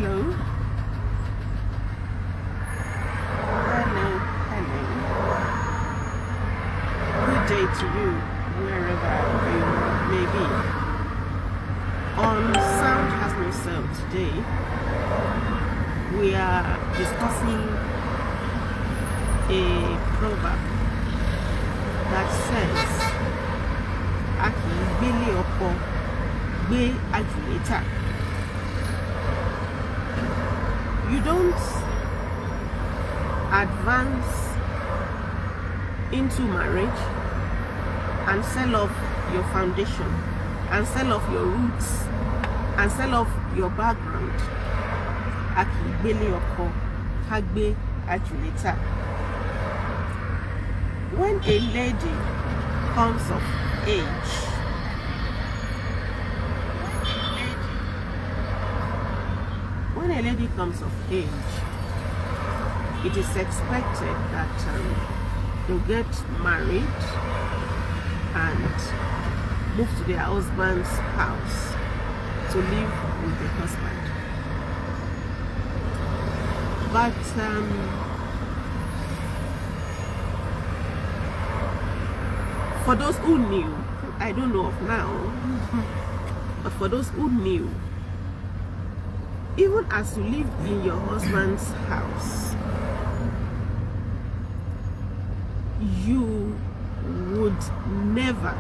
Hello. Hello. Good day to you, wherever you may be. On Sound Has No Sound today, we are discussing a proverb that says, Aki gbele oko gbe ajule. You don't advance into marriage and sell off your foundation, and sell off your roots, and sell off your background. Aki gbele oko gbe ajule. When a lady comes of age, it is expected that they'll get married and move to their husband's house to live with the husband. But for those who knew, I don't know of now, but for those who knew, even as you live in your husband's house, you would never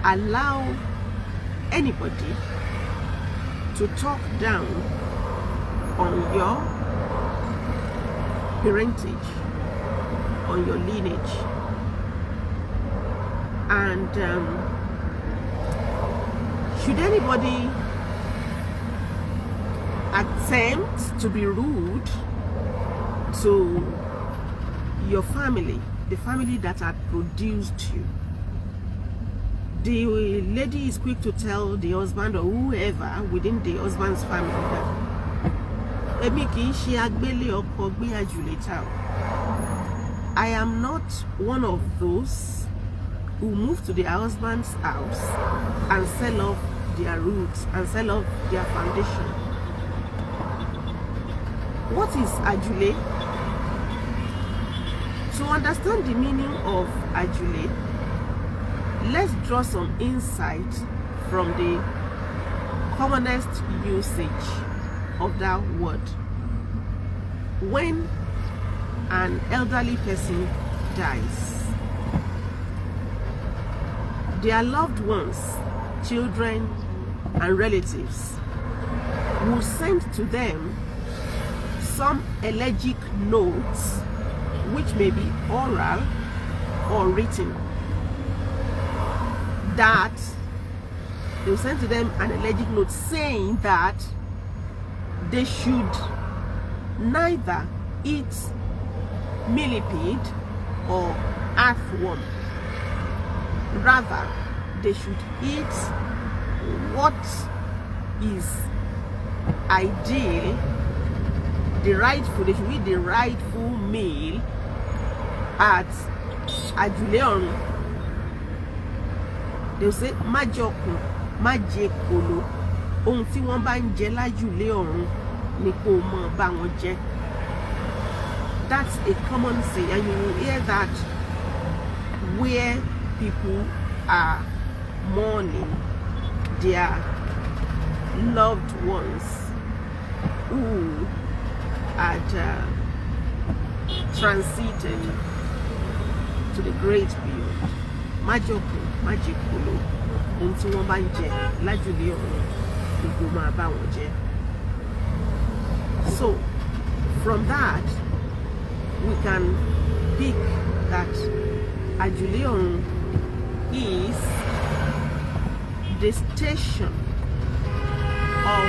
allow anybody to talk down on your parentage, on your lineage. And should anybody attempt to be rude to your family, the family that had produced you, the lady is quick to tell the husband or whoever within the husband's family that I am not one of those who move to their husband's house and sell off their roots and sell off their foundation. What is ajule? To understand the meaning of ajule, let's draw some insight from the commonest usage of that word. When an elderly person dies, their loved ones, children and relatives will send to them some elegiac notes, which may be oral or written, that they'll send to them an elegiac note saying that they should neither eat millipede or earthworm. Rather, they should eat what is ideal, they should eat the rightful meal at ajule. They'll say majokun, majekolo, ohun tí wọ́n bá ń jẹ lájùlé ọ̀run ni kó mọ̀ bá wọn jẹ. That's a common saying, and you will hear that where people are mourning their loved ones who had transited to the great beyond. Majoko, majikolo, ohun tí wọ́n bá ń jẹ lájùlé ọ̀run ni kó máa bá wọn jẹ. So, from that, we can pick that ajule ọ̀run is the station of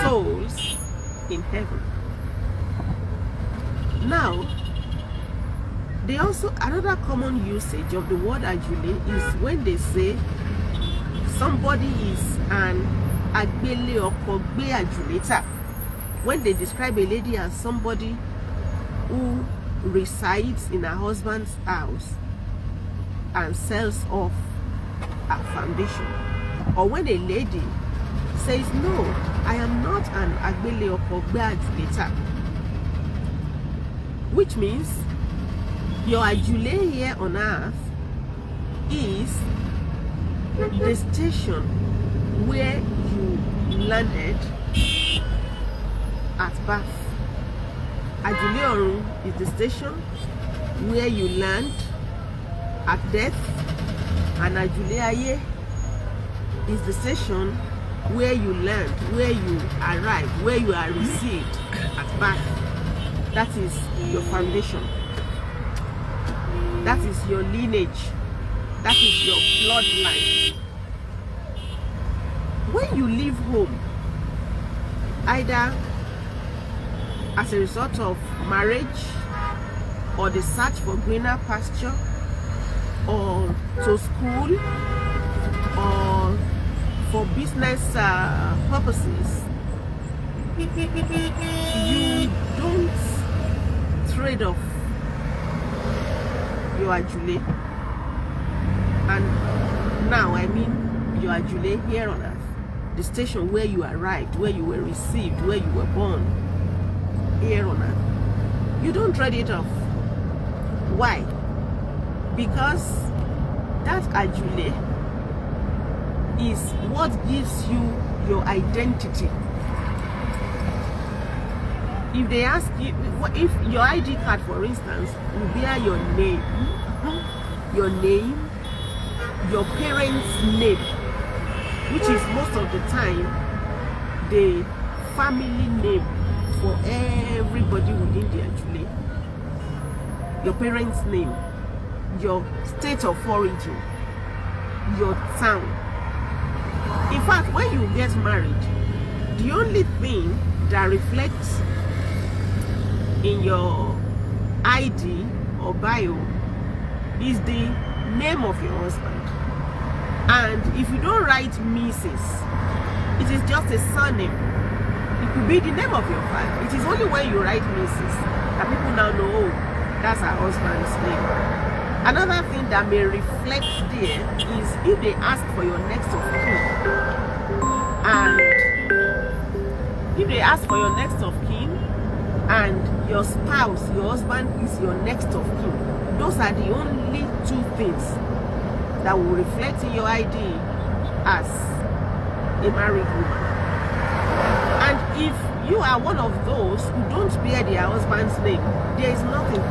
souls in heaven. Now, they also, another common usage of the word ajule is when they say somebody is an agbele oko gbe ajuleta. When they describe a lady as somebody who resides in her husband's house and sells off her foundation, or when a lady says, no, I am not an gbele or ajule, which means your ajule here on earth is the station where you landed at birth. Ajule ọ̀run is the station where you land at death, and ajule ayé is the station where you land, where you arrive, where you are received at birth. That is your foundation. That is your lineage. That is your bloodline. When you leave home, either as a result of marriage or the search for greener pasture, or to school, or for business purposes, you don't trade off your ajule. And now I mean your ajule here on earth, the station where you arrived, where you were received, where you were born here on earth. You don't trade it off. Why? Because that ajule is what gives you your identity. If they ask you, if your ID card, for instance, will bear your name, your parents' name, which is most of the time the family name for everybody within the ajule. Your parents' name, your state of origin, your town. In fact, when you get married, the only thing that reflects in your ID or bio is the name of your husband. And if you don't write Mrs., it is just a surname. It could be the name of your father. It is only when you write Mrs. that people now know, oh, that's her husband's name. Another thing that may reflect there is if they ask for your next of kin, and if they ask for your next of kin and your spouse, your husband is your next of kin, those are the only two things that will reflect in your ID as a married woman. And if you are one of those who don't bear their husband's name, there is nothing.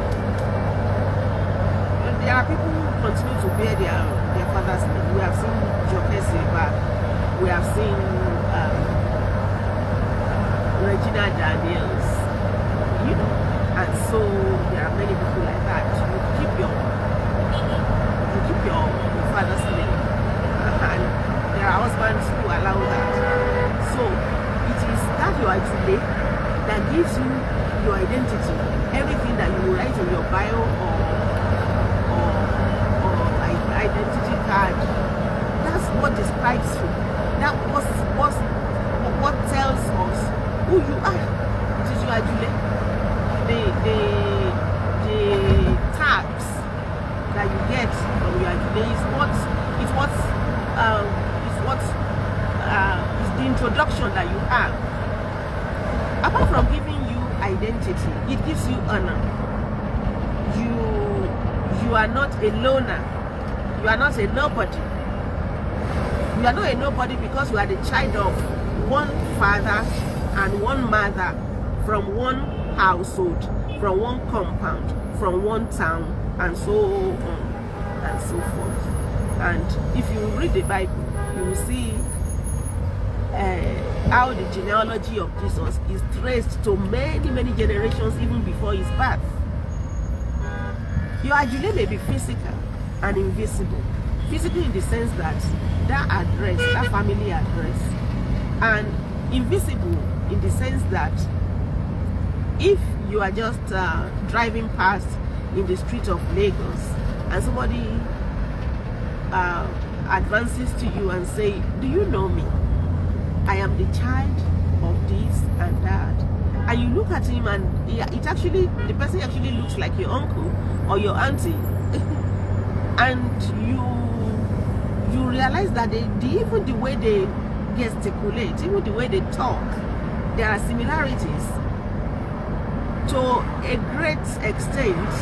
There are people who continue to bear their father's name. We have seen Joke Silva, we have seen Regina Daniels, you know, and so there are many people like that. You keep your father's name, and there are husbands who allow that. So it is that your ajule that gives you your identity. Everything that you write in your bio or identity card, that's what describes you. That what tells us who you are. It is your ajule. The tags that you get from your ajule is the introduction that you have. Apart from giving you identity, it gives you honor. You are not a loner. You are not a nobody. You are not a nobody because you are the child of one father and one mother, from one household, from one compound, from one town, and so on and so forth. And if you read the Bible, you will see how the genealogy of Jesus is traced to many generations even before his birth. Your ajule may be physical and invisible. Physical in the sense that address, that family address, and invisible in the sense that if you are just driving past in the street of Lagos and somebody advances to you and say, do you know me? I am the child of this and that. And you look at him and the person actually looks like your uncle or your auntie. And you realize that even the way they gesticulate, even the way they talk, there are similarities. To a great extent,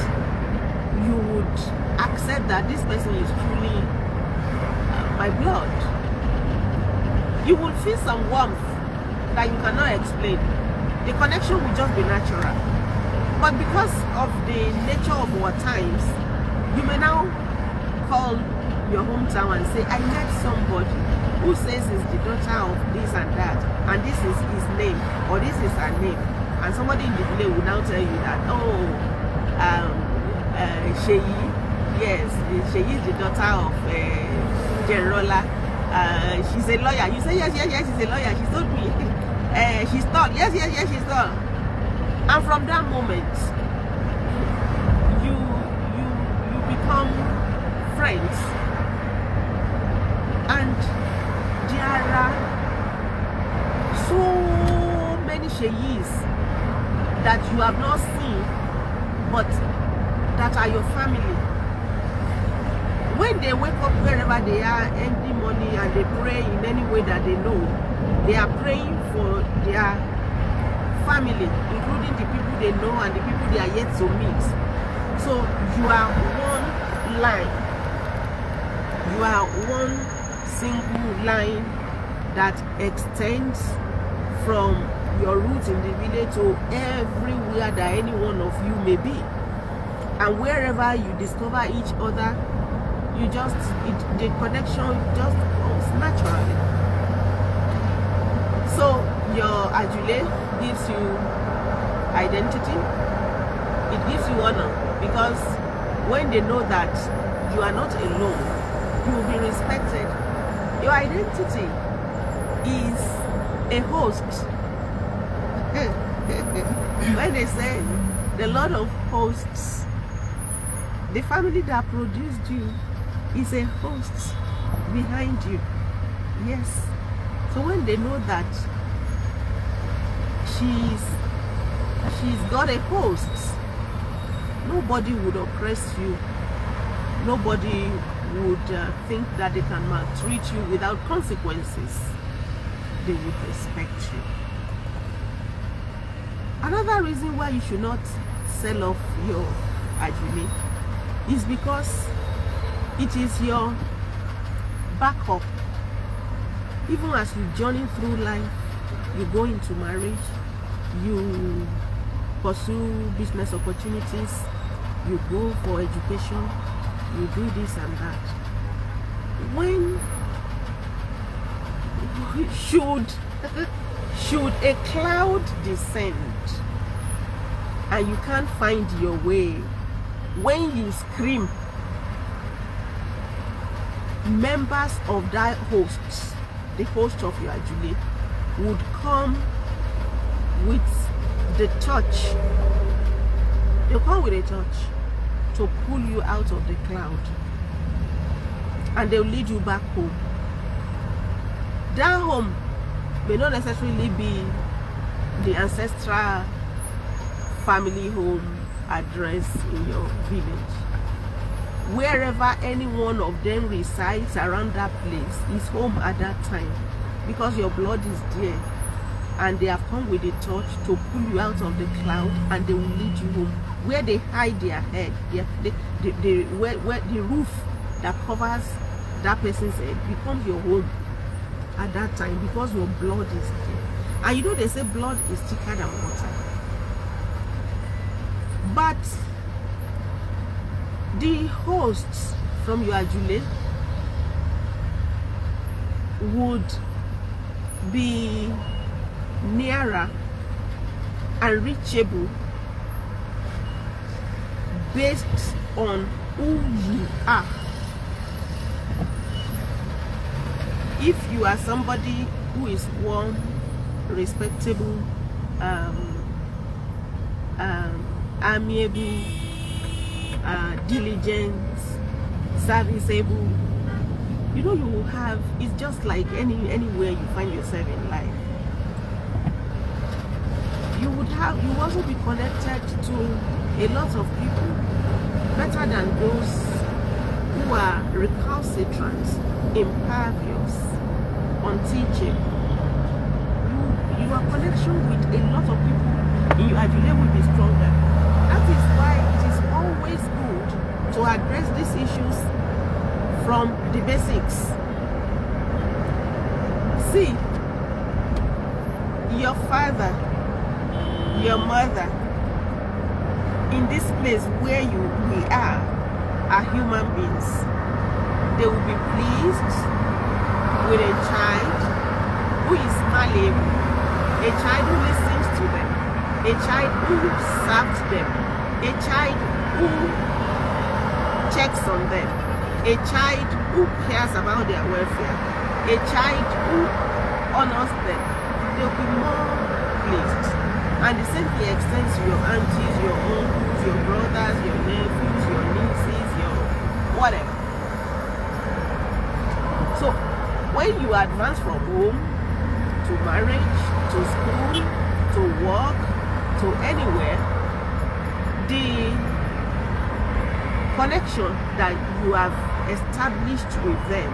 you would accept that this person is truly my blood. You will feel some warmth that you cannot explain. The connection will just be natural. But because of the nature of our times, you may now call your hometown and say, I met somebody who says he's the daughter of this and that, and this is his name, or this is her name. And somebody in the village will now tell you that, oh, Sheyi, yes, Sheyi is the daughter of Generola. She's a lawyer. You say, yes, she's a lawyer. She told me. She's tall. Yes, she's tall. And from that moment, you become friends. And there are so many Sheyis that you have not seen, but that are your family. When they wake up wherever they are every morning and they pray in any way that they know, they are praying for their family, including the people they know and the people they are yet to meet. So you are one line. You are one single line that extends from your roots in the village to everywhere that any one of you may be. And wherever you discover each other, you just, the connection just comes naturally. So your ajule gives you identity, it gives you honor, because when they know that you are not alone, you will be respected. Your identity is a host. When they say the Lord of hosts, the family that produced you is a host behind you. Yes. So when they know that she's got a host, nobody would oppress you. Nobody would think that they can maltreat you without consequences. They would respect you. Another reason why you should not sell off your ajule is because it is your backup. Even as you journey through life, you go into marriage, you pursue business opportunities, you go for education, you do this and that. When should a cloud descend and you can't find your way, when you scream, members of that host, the host of your ajule, would come with the torch. They'll come with a torch to pull you out of the cloud, and they'll lead you back home. That home may not necessarily be the ancestral family home address in your village. Wherever any one of them resides around that place is home at that time, because your blood is there, and they have come with a torch to pull you out of the cloud, and they will lead you home. Where they hide their head, where the roof that covers that person's head becomes your home at that time, because your blood is there. And you know they say blood is thicker than water. But the hosts from your ajule would be nearer and reachable based on who you are. If you are somebody who is warm, respectable, amiable, diligent, serviceable, you know, you will have, it's just like anywhere you find yourself in life. You will also be connected to a lot of people better than those who are recalcitrant, impervious, unteachable. Your connection with a lot of people in your ajule will be stronger. That is why it is always good to address these issues from the basics. See, your father, your mother, in this place where we are human beings. They will be pleased with a child who is malleable, a child who listens to them, a child who serves them, a child who checks on them, a child who cares about their welfare, a child who honors them. They will be more pleased. And the same thing extends to your aunties, your uncles, your brothers, your nephews, your nieces, your whatever. So when you advance from home to marriage, to school, to work, to anywhere, the connection that you have established with them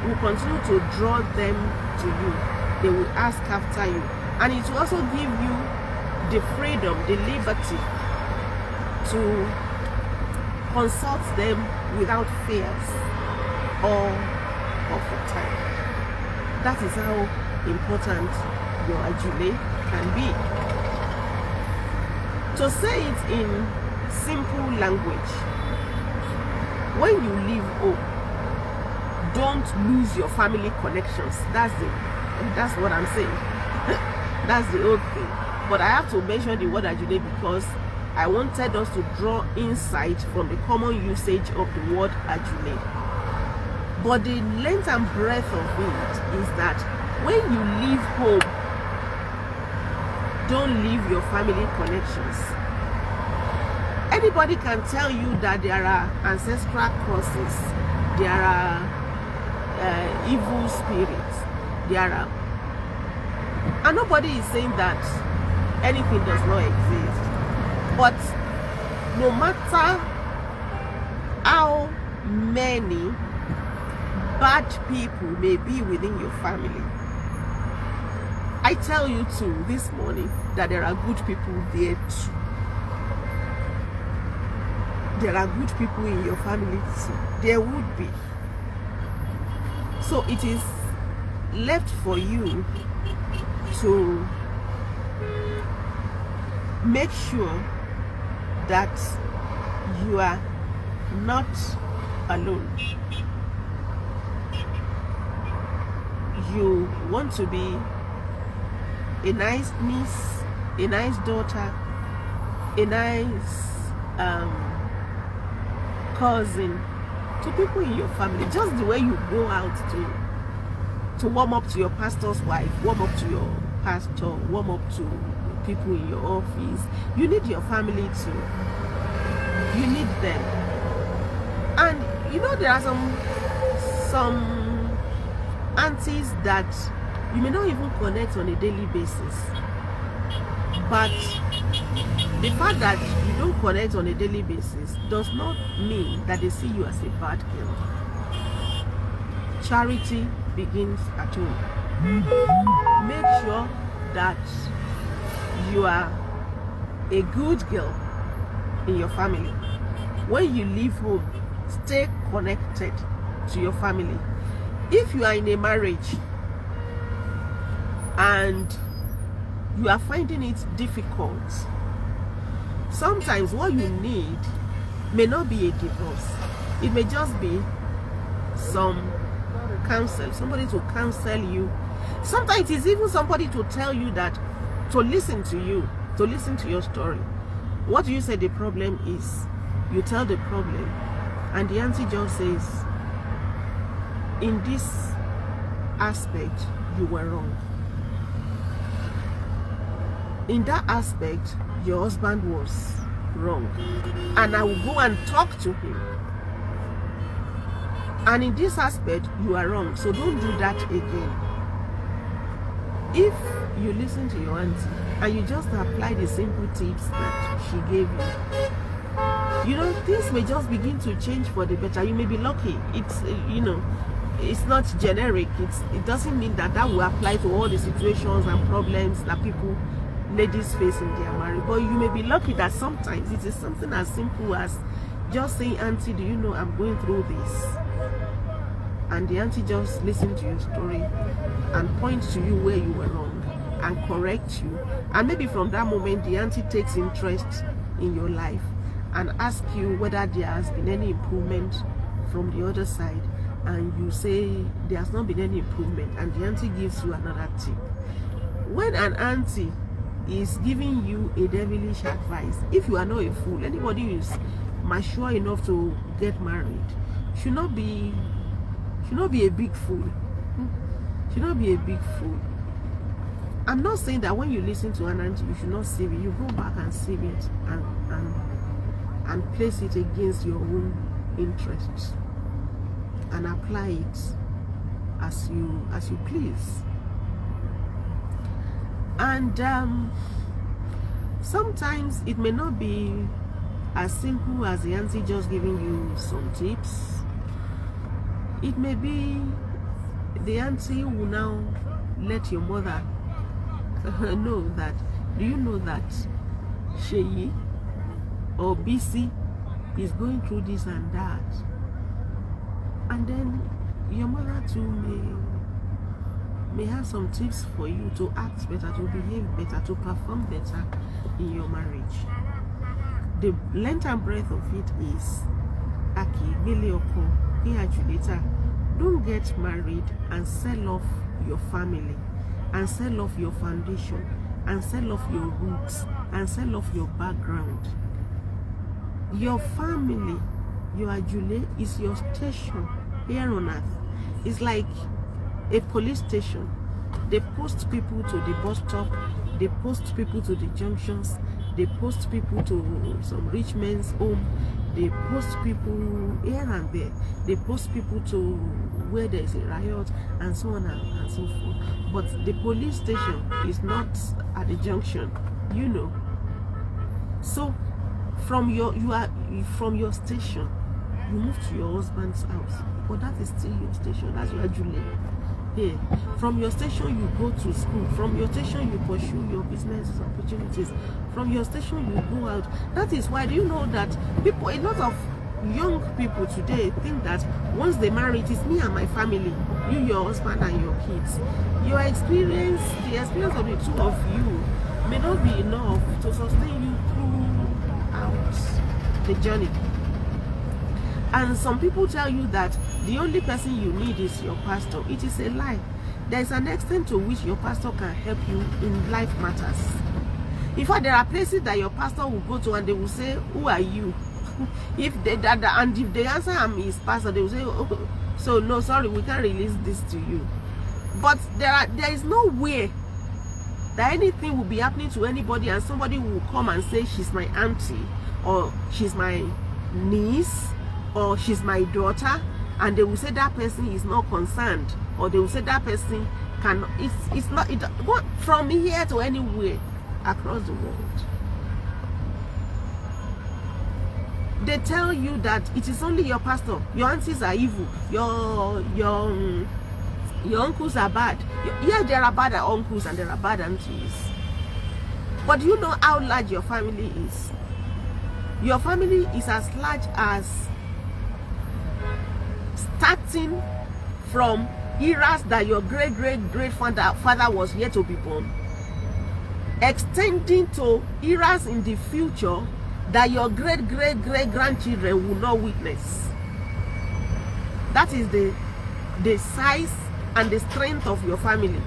will continue to draw them to you. They will ask after you. And it will also give you the freedom, the liberty to consult them without fears or of the time. That is how important your ajule can be. To say it in simple language, when you leave home, don't lose your family connections. That's what I'm saying. That's the old thing. But I have to mention the word ajule because I wanted us to draw insight from the common usage of the word ajule. But the length and breadth of it is that when you leave home, don't leave your family connections. Anybody can tell you that there are ancestral curses, there are evil spirits, there are, and nobody is saying that anything does not exist. But no matter how many bad people may be within your family, I tell you too this morning that there are good people there too. There are good people in your family too. There would be. So it is left for you to make sure that you are not alone. You want to be a nice niece, a nice daughter, a nice cousin to people in your family. Just the way you go out to warm up to your pastor's wife, warm up to your pastor, warm up to people in your office. You need your family too. You need them. And you know, there are some aunties that you may not even connect on a daily basis, but the fact that you don't connect on a daily basis does not mean that they see you as a bad girl. Charity begins at home. Make sure that you are a good girl in your family. When you leave home, stay connected to your family. If you are in a marriage and you are finding it difficult, sometimes what you need may not be a divorce. It may just be some counsel, somebody to counsel you. Sometimes it's even somebody to tell you that, to listen to you, to listen to your story. What do you say the problem is? You tell the problem, and the auntie just says, in this aspect, you were wrong. In that aspect, your husband was wrong. And I will go and talk to him. And in this aspect, you are wrong. So don't do that again. If you listen to your auntie and you just apply the simple tips that she gave you, you know, things may just begin to change for the better. You may be lucky. It's, you know, it's not generic. It doesn't mean that will apply to all the situations and problems that ladies face in their marriage. But you may be lucky that sometimes it is something as simple as just saying, auntie, do you know I'm going through this? And the auntie just listen to your story and point to you where you were wrong and correct you. And maybe from that moment the auntie takes interest in your life and ask you whether there has been any improvement from the other side, and you say there has not been any improvement, and the auntie gives you another tip. When an auntie is giving you a devilish advice, if you are not a fool, anybody who is mature enough to get married should not be a big fool. Should not be a big fool. I'm not saying that when you listen to an auntie you should not save it. You go back and save it and place it against your own interests and apply it as you please. And sometimes it may not be as simple as the auntie just giving you some tips. It may be the auntie will now let your mother know that, do you know that Sheyi or BC is going through this and that? And then your mother too may have some tips for you to act better, to behave better, to perform better in your marriage. The length and breadth of it is gbele, ajule. Don't get married and sell off your family, and sell off your foundation, and sell off your roots, and sell off your background. Your family, your ajule, is your station here on earth. It's like a police station. They post people to the bus stop, they post people to the junctions, they post people to some rich man's home, they post people here and there, they post people to where there is a riot, and so on and so forth. But the police station is not at the junction, you know. So from your station you move to your husband's house, but that is still your station. That's your ajule. Yeah. From your station you go to school. From your station you pursue your business opportunities. From your station you go out. That is why, do you know that a lot of young people today think that once they marry, it is me and my family, you, your husband and your kids. Your experience, the experience of the two of you may not be enough to sustain you throughout the journey. And some people tell you that the only person you need is your pastor. It is a lie. There is an extent to which your pastor can help you in life matters. In fact, there are places that your pastor will go to and they will say, who are you? If they answer I'm his pastor, they will say, oh, so no, sorry, we can't release this to you. But there is no way that anything will be happening to anybody and somebody will come and say she's my auntie, or she's my niece, or she's my daughter, and they will say that person is not concerned, or they will say that person cannot. It's not from here to anywhere across the world. They tell you that it is only your pastor. Your aunties are evil. Your uncles are bad. Yeah, there are bad uncles and there are bad aunties. But do you know how large your family is? Your family is as large as, starting from eras that your great-great-great-father was yet to be born, extending to eras in the future that your great-great-great-grandchildren will not witness. That is the size and the strength of your family.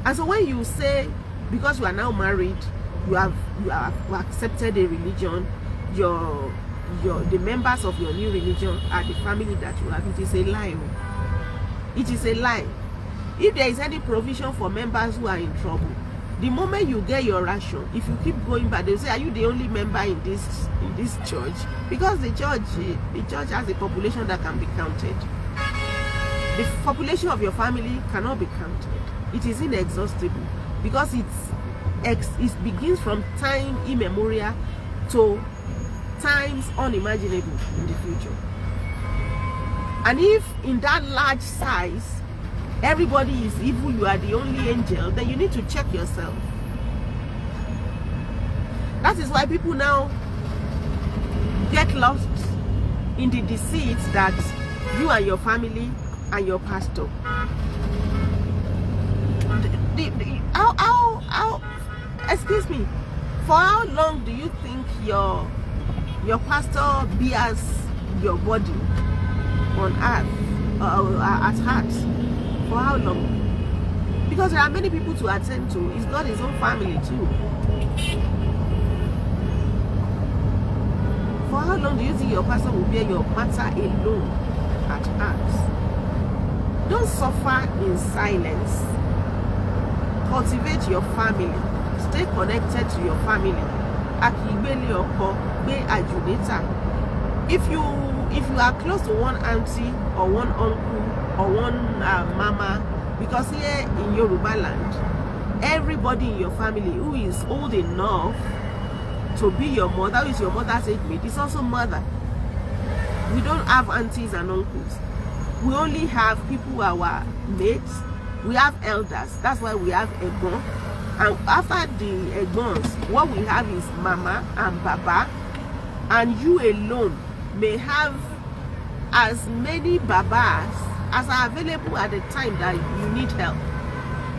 And so when you say, because you are now married, you have accepted a religion, the members of your new religion are the family that you have, it is a lie. It is a lie. If there is any provision for members who are in trouble, the moment you get your ration, if you keep going back, they'll say, are you the only member in this church? Because the church has a population that can be counted. The population of your family cannot be counted. It is inexhaustible, because it begins from time immemorial to times unimaginable in the future. And if in that large size, everybody is evil, you are the only angel, then you need to check yourself. That is why people now get lost in the deceit that you and your family and your pastor. Excuse me, for how long do you think your pastor bears your body on earth at heart? For how long? Because there are many people to attend to. He's got his own family too. For how long do you think your pastor will bear your matter alone at heart? Don't suffer in silence. Cultivate your family. Stay connected to your family. Gbele oko, ajule. If you are close to one auntie or one uncle or one mama, because here in Yoruba land, everybody in your family who is old enough to be your mother, who is your mother's age mate, is also mother. We don't have aunties and uncles. We only have people who are our mates. We have elders. That's why we have egbon. And after the egbons, what we have is mama and baba. And you alone may have as many babas as are available at the time that you need help.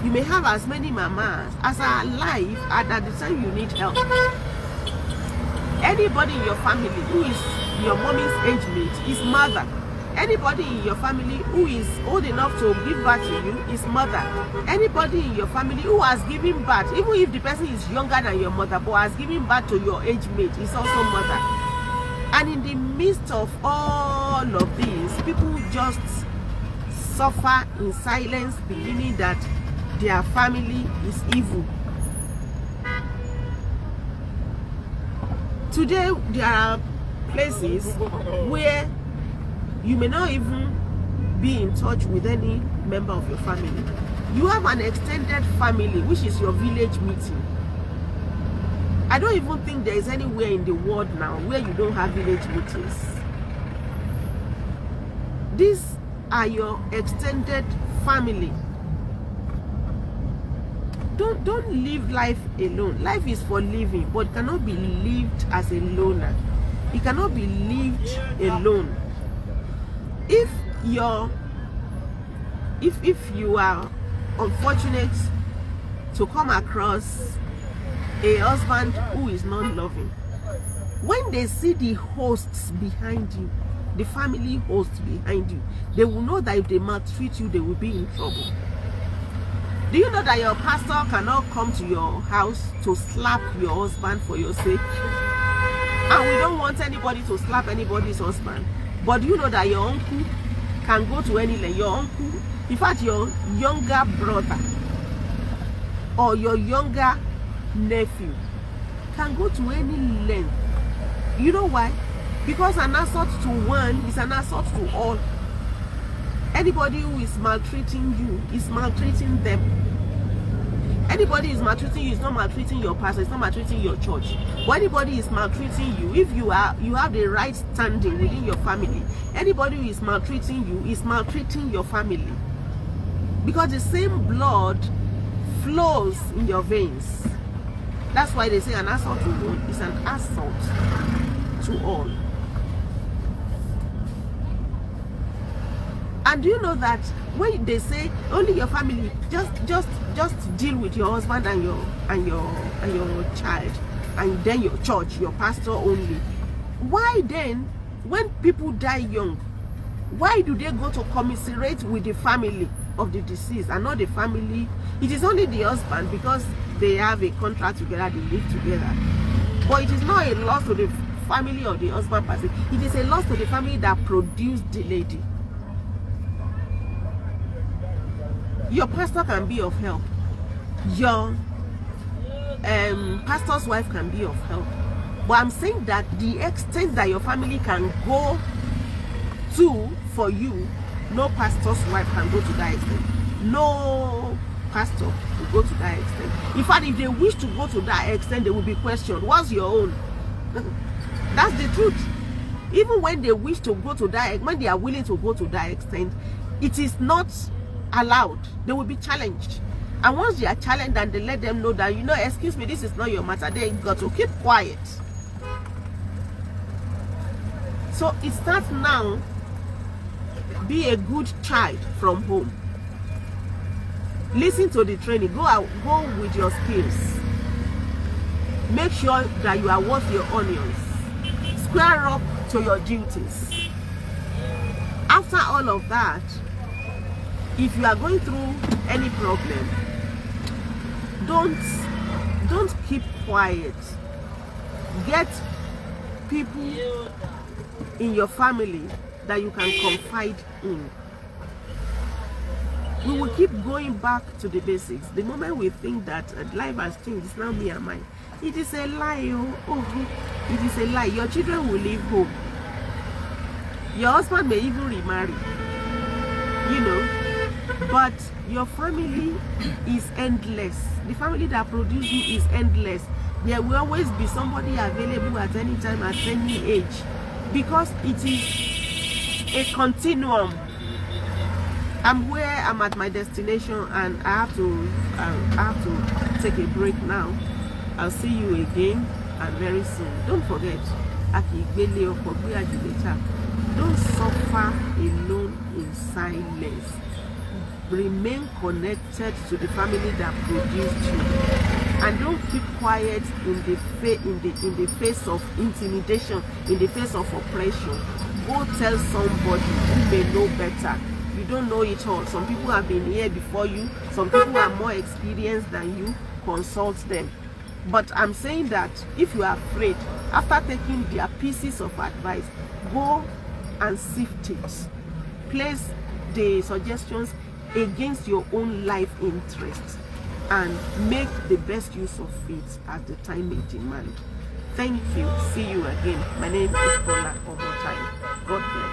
You may have as many mamas as are alive at the time you need help. Anybody in your family who is your mommy's age mate is mother. Anybody in your family who is old enough to give birth to you is mother. Anybody in your family who has given birth, even if the person is younger than your mother, but has given birth to your age mate, is also mother. And in the midst of all of this, people just suffer in silence, believing that their family is evil. Today, there are places where you may not even be in touch with any member of your family. You have an extended family, which is your village meeting. I don't even think there is anywhere in the world now where you don't have village meetings. These are your extended family. Don't live life alone. Life is for living, but it cannot be lived as a loner. It cannot be lived alone. If you are unfortunate to come across a husband who is not loving, when they see the hosts behind you, the family hosts behind you, they will know that if they maltreat you, they will be in trouble. Do you know that your pastor cannot come to your house to slap your husband for your sake? And we don't want anybody to slap anybody's husband. But do you know that your uncle can go to any length? Your uncle, in fact, your younger brother or your younger nephew can go to any length. You know why? Because an assault to one is an assault to all. Anybody who is maltreating you is maltreating them. Anybody who is maltreating you is not maltreating your pastor, it's not maltreating your church. But anybody is maltreating you, if you have the right standing within your family, anybody who is maltreating you is maltreating your family. Because the same blood flows in your veins. That's why they say an assault to one is an assault to all. And do you know that when they say only your family, just deal with your husband and your child, and then your church, your pastor only. Why then, when people die young, why do they go to commiserate with the family of the deceased and not the family? It is only the husband because they have a contract together, they live together. But it is not a loss to the family of the husband per se. It is a loss to the family that produced the lady. Your pastor can be of help. Your pastor's wife can be of help. But I'm saying that the extent that your family can go to for you, no pastor's wife can go to that extent. No pastor will go to that extent. In fact, if they wish to go to that extent, they will be questioned. What's your own? That's the truth. Even when they wish to go to that, when they are willing to go to that extent, it is not allowed. They will be challenged. And once they are challenged and they let them know that, you know, excuse me, this is not your matter, they got to keep quiet. So it starts now. Be a good child from home. Listen to the training. Go out, go with your skills. Make sure that you are worth your onions. Square up to your duties. After all of that, if you are going through any problem, don't keep quiet. Get people in your family that you can confide in. We will keep going back to the basics. The moment we think that life has changed, it's now me and mine. It is a lie. Oh, it is a lie. Your children will leave home. Your husband may even remarry. You know, but your family is endless. The family that produces you is endless. There will always be somebody available at any time, at any age, because it is a continuum. I'm at my destination, and I have to take a break now. I'll see you again, and very soon. Don't forget, gbele, ajule. Don't suffer alone in silence. Remain connected to the family that produced you, and don't keep quiet in the face of intimidation, in the face of oppression. Go tell somebody who may know better. You don't know it all. Some people have been here before you. Some people are more experienced than you. Consult them. But I'm saying that if you are afraid, after taking their pieces of advice, go and sift it. Place the suggestions against your own life interests and make the best use of it as the time may demand. Thank you. See you again. My name is Paula. One more time. God bless.